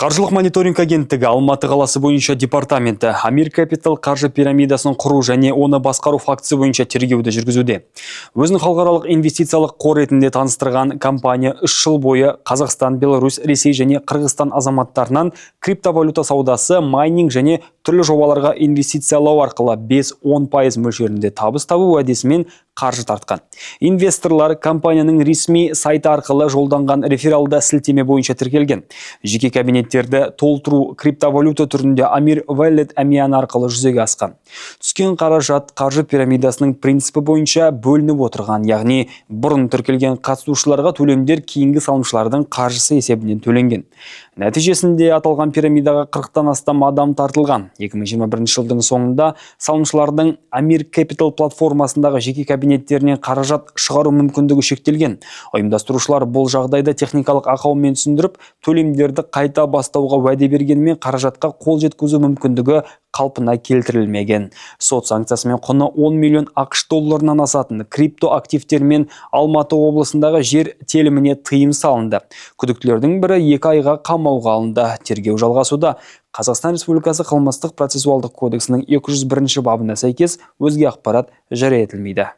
Қаржылық мониторинг агенттігі Алматы қаласы бойынша департаменті Амир Капитал қаржы пирамидасын құру және оны басқару фактісі бойынша тергеуді жүргізуде. Өзінің халықаралық инвестициялық қор ретінде таныстырған компания 3 жыл бойы Қазақстан, Беларусь, Ресей және Қырғызстан азаматтарынан криптовалюта саудасы, майнинг және түрлі жобаларға инвестициялау арқылы 5-10% мөлшерінде табыс табу уәдесімен қаржы тартқан. Инвесторлар компанияның ресми сайты арқылы жолданған рефералды сілтеме бойынша тіркелген. Жеке кабинеттерді толтыру криптовалюта түрінде Амир Валет әмияны арқылы жүзеге асқан. Түскен қаражат қаржы пирамидасының принципі бойынша бөлініп отырған, яғни бұрын тіркелген қатысушыларға төлемдер кейінгі салымшылардың қаржысы есебінен төленген. Нәтижесінде аталған пирамидаға 40-тан астам адам тартылған. 2021 жылдың соңында салымшылардың Амир Capital платформасындағы жеке кабинеттерінен қаражат шығару мүмкіндігі шектелген. Ұйымдастырушылар бұл жағдайда техникалық ақаумен түсіндіріп, төлемдерді қайта бастауға уәде бергенмен қаражатқа қол жеткізу мүмкіндігі қалпына келтірілмеген. Сот санкциясымен құны 10 миллион ақш долларынан асатын криптоактивтермен Алматы облысындағы жер теліміне тыйым салынды. Күдіктілердің бірі 2 айға қамауға алынды. Тергеу жалғасуда. Қазақстан Республикасы қылмыстық процессуалдық кодексінің 201 бабына сәйкес өзге ақпарат жария етілмейді.